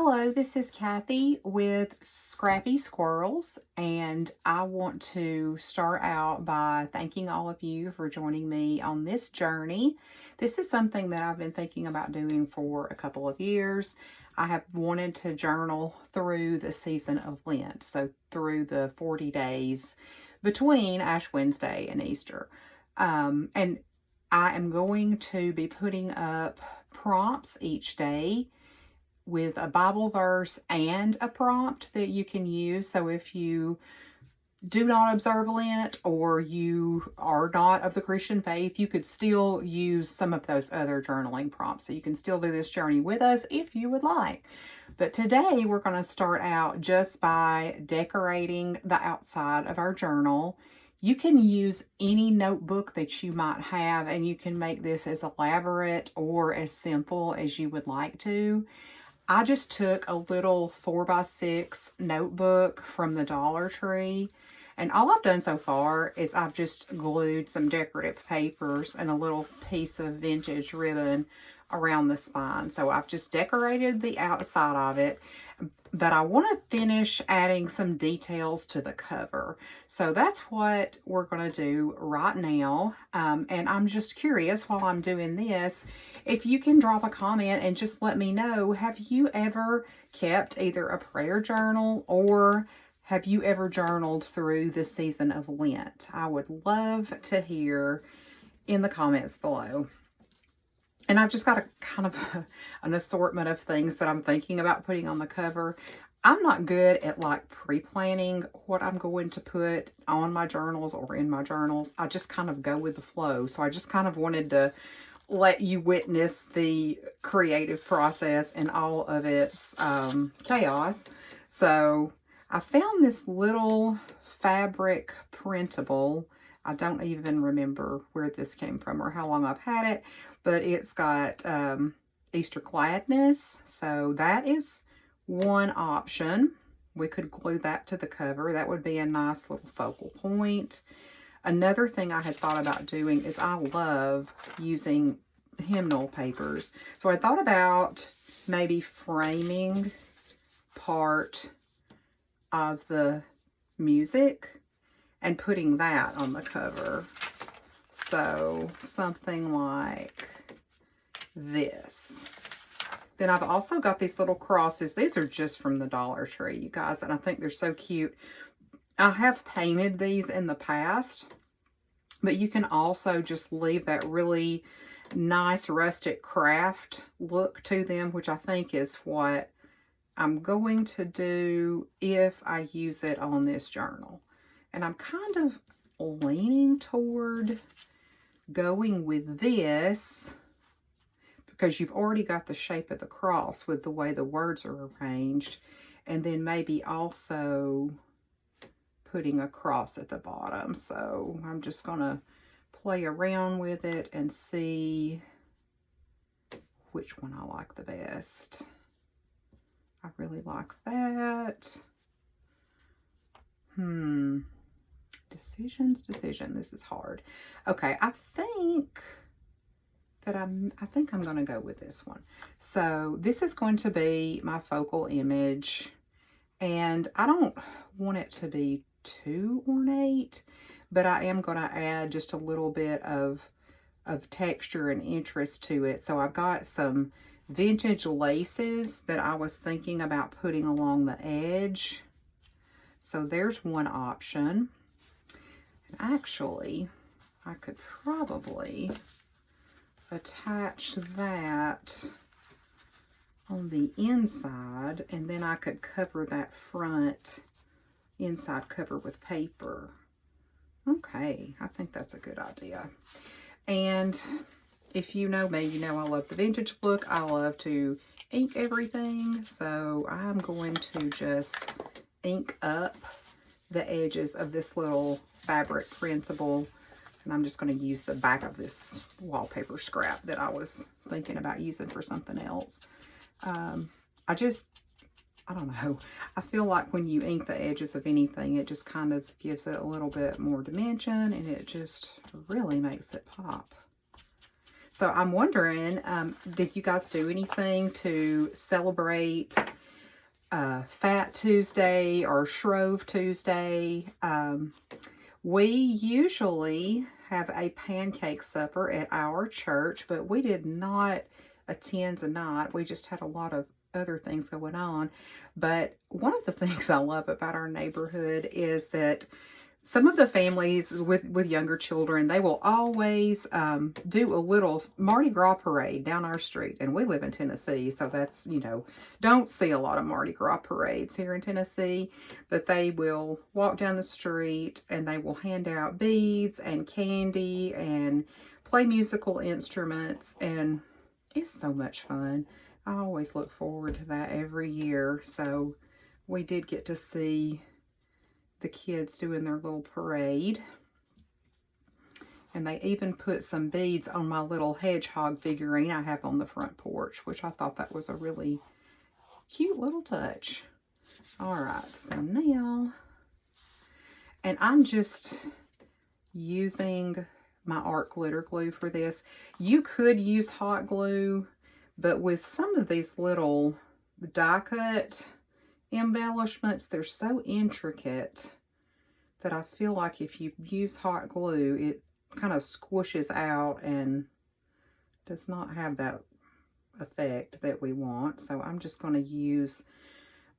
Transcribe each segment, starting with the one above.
Hello, this is Kathy with Scrappy Squirrels, and I want to start out by thanking all of you for joining me on this journey. This is something that I've been thinking about doing for a couple of years. I have wanted to journal through the season of Lent, so through the 40 days between Ash Wednesday and Easter. And I am going to be putting up prompts each day with a Bible verse and a prompt that you can use. So if you do not observe Lent or you are not of the Christian faith, you could still use some of those other journaling prompts. So you can still do this journey with us if you would like. But today we're going to start out just by decorating the outside of our journal. You can use any notebook that you might have, and you can make this as elaborate or as simple as you would like to. I just took a little 4x6 notebook from the Dollar Tree, and all I've done so far is I've just glued some decorative papers and a little piece of vintage ribbon around the spine. So I've just decorated the outside of it, but I want to finish adding some details to the cover. So that's what we're going to do right now. And I'm just curious while I'm doing this, if you can drop a comment and just let me know, have you ever kept either a prayer journal or have you ever journaled through the season of Lent? I would love to hear in the comments below. And I've just got a kind of an assortment of things that I'm thinking about putting on the cover. I'm not good at like pre-planning what I'm going to put on my journals or in my journals. I just kind of go with the flow. So I just kind of wanted to let you witness the creative process and all of its chaos. So I found this little fabric printable. I don't even remember where this came from or how long I've had it, but it's got Easter gladness. So that is one option. We could glue that to the cover. That would be a nice little focal point. Another thing I had thought about doing is I love using hymnal papers. So I thought about maybe framing part of the music and putting that on the cover. So something like this. Then I've also got these little crosses. These are just from the Dollar Tree, you guys, and I think they're so cute. I have painted these in the past, but you can also just leave that really nice rustic craft look to them, which I think is what I'm going to do if I use it on this journal. And I'm kind of leaning toward going with this because you've already got the shape of the cross with the way the words are arranged, and then maybe also putting a cross at the bottom. So I'm just gonna play around with it and see which one I like the best. I really like that. Decision. This is hard. Okay, I think I'm going to go with this one. So this is going to be my focal image, and I don't want it to be too ornate, but I am going to add just a little bit of texture and interest to it. So I've got some vintage laces that I was thinking about putting along the edge. So there's one option. And actually, I could probably attach that on the inside, and then I could cover that front inside cover with paper. Okay, I think that's a good idea. And if you know me, you know I love the vintage look. I love to ink everything. So I'm going to just ink up the edges of this little fabric printable. And I'm just going to use the back of this wallpaper scrap that I was thinking about using for something else. I don't know. I feel like when you ink the edges of anything, it just kind of gives it a little bit more dimension, and it just really makes it pop. So I'm wondering, did you guys do anything to celebrate Fat Tuesday or Shrove Tuesday. We usually have a pancake supper at our church, but we did not attend tonight. We just had a lot of other things going on. But one of the things I love about our neighborhood is that some of the families with younger children, they will always do a little Mardi Gras parade down our street. And we live in Tennessee, so that's, don't see a lot of Mardi Gras parades here in Tennessee. But they will walk down the street and they will hand out beads and candy and play musical instruments. And it's so much fun. I always look forward to that every year. So we did get to see the kids doing their little parade. And they even put some beads on my little hedgehog figurine I have on the front porch, which I thought that was a really cute little touch. All right, so now, and I'm just using my art glitter glue for this. You could use hot glue, but with some of these little die cut embellishments, they're so intricate that I feel like if you use hot glue, it kind of squishes out and does not have that effect that we want. So I'm just going to use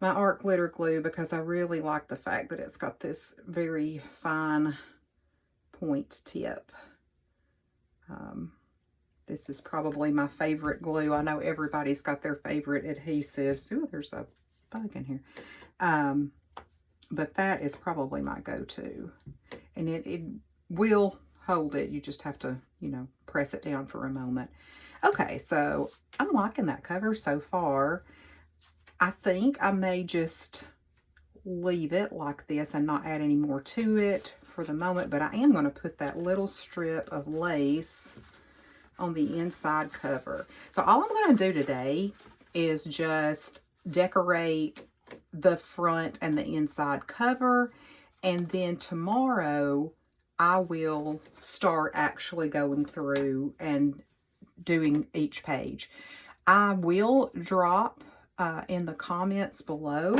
my art glitter glue because I really like the fact that it's got this very fine point tip. This is probably my favorite glue. I know everybody's got their favorite adhesives. Ooh, there's a bug in here. But that is probably my go-to. And it will hold it. You just have to, press it down for a moment. Okay, so I'm liking that cover so far. I think I may just leave it like this and not add any more to it for the moment. But I am going to put that little strip of lace on the inside cover. So all I'm going to do today is just decorate the front and the inside cover, and then tomorrow I will start actually going through and doing each page. I will drop in the comments below.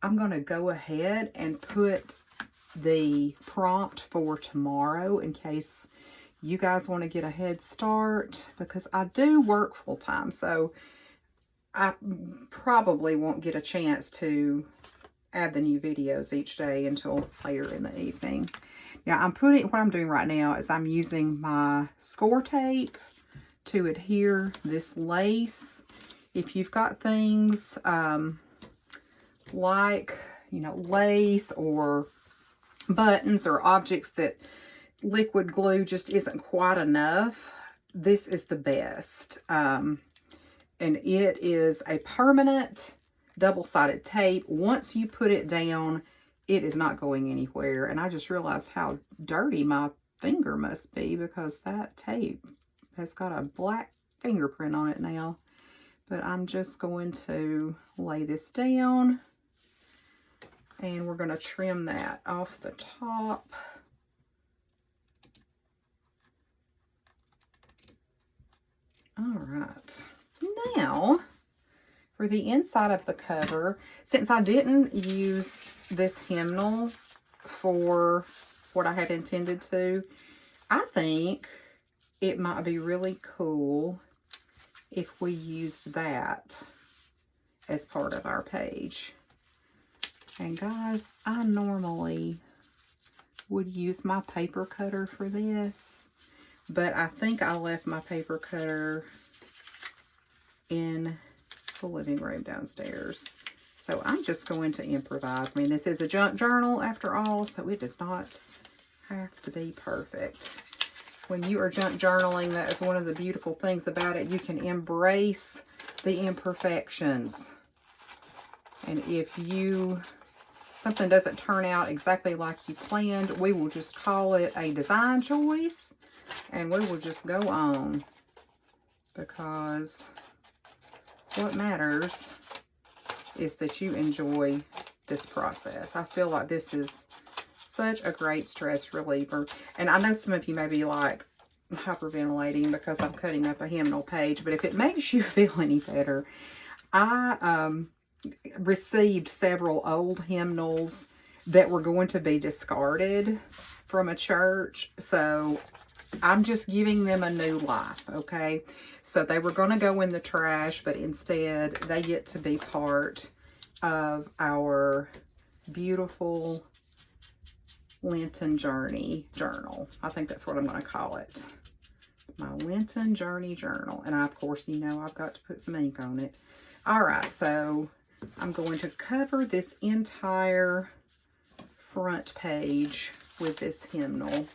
I'm going to go ahead and put the prompt for tomorrow in case you guys want to get a head start, because I do work full time, so I probably won't get a chance to add the new videos each day until later in the evening. Now what I'm doing right now is I'm using my score tape to adhere this lace. If you've got things like, lace or buttons or objects that liquid glue just isn't quite enough, this is the best. And it is a permanent double-sided tape. Once you put it down, it is not going anywhere. And I just realized how dirty my finger must be because that tape has got a black fingerprint on it now. But I'm just going to lay this down and we're going to trim that off the top. All right. Now, for the inside of the cover, since I didn't use this hymnal for what I had intended to, I think it might be really cool if we used that as part of our page. And guys, I normally would use my paper cutter for this, but I think I left my paper cutter in the living room downstairs. So I'm just going to improvise. I mean, this is a junk journal after all, so it does not have to be perfect. When you are junk journaling, that is one of the beautiful things about it. You can embrace the imperfections. And if something doesn't turn out exactly like you planned, we will just call it a design choice and we will just go on, because what matters is that you enjoy this process. I feel like this is such a great stress reliever. And I know some of you may be like hyperventilating because I'm cutting up a hymnal page, but if it makes you feel any better, I received several old hymnals that were going to be discarded from a church. So I'm just giving them a new life, okay? So they were going to go in the trash, but instead they get to be part of our beautiful Lenten Journey Journal. I think that's what I'm going to call it. My Lenten Journey Journal. And I, of course, you know I've got to put some ink on it. All right, so I'm going to cover this entire front page with this hymnal.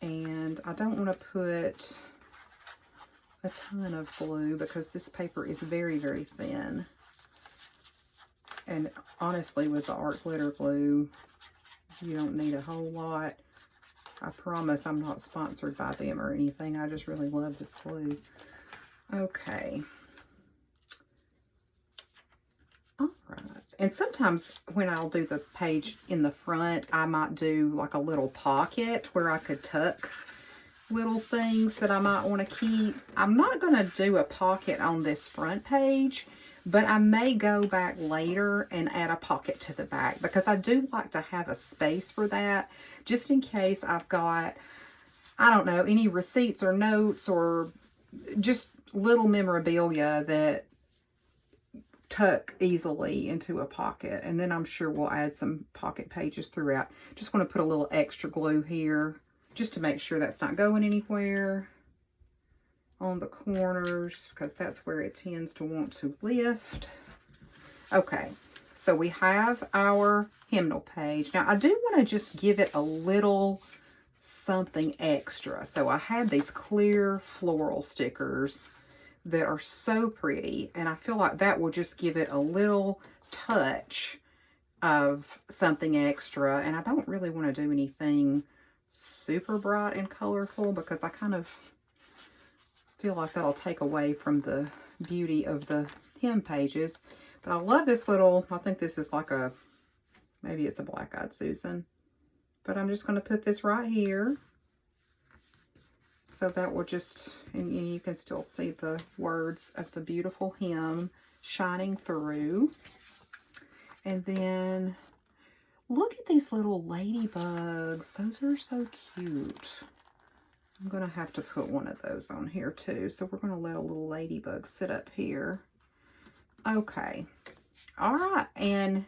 And I don't want to put a ton of glue because this paper is very, very thin. And honestly, with the art glitter glue, you don't need a whole lot. I promise I'm not sponsored by them or anything. I just really love this glue. Okay. All right. And sometimes when I'll do the page in the front, I might do like a little pocket where I could tuck little things that I might want to keep. I'm not going to do a pocket on this front page, but I may go back later and add a pocket to the back because I do like to have a space for that, just in case I've got, I don't know, any receipts or notes or just little memorabilia that tuck easily into a pocket. And then I'm sure we'll add some pocket pages throughout. Just want to put a little extra glue here just to make sure that's not going anywhere on the corners, because that's where it tends to want to lift. Okay, so we have our hymnal page. Now I do want to just give it a little something extra. So I had these clear floral stickers that are so pretty, and I feel like that will just give it a little touch of something extra. And I don't really want to do anything super bright and colorful because I kind of feel like that'll take away from the beauty of the hymn pages. But I love this little, I think this is like a, maybe it's a black-eyed Susan, but I'm just going to put this right here. So that will just, and you can still see the words of the beautiful hymn shining through. And then look at these little ladybugs. Those are so cute. I'm going to have to put one of those on here too. So we're going to let a little ladybug sit up here. Okay. All right. And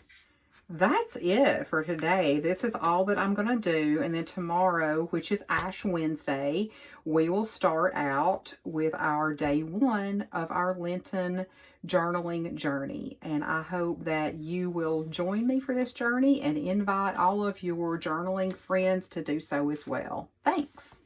that's it for today. This is all that I'm going to do. And then tomorrow, which is Ash Wednesday, we will start out with our day 1 of our Lenten journaling journey. And I hope that you will join me for this journey and invite all of your journaling friends to do so as well. Thanks.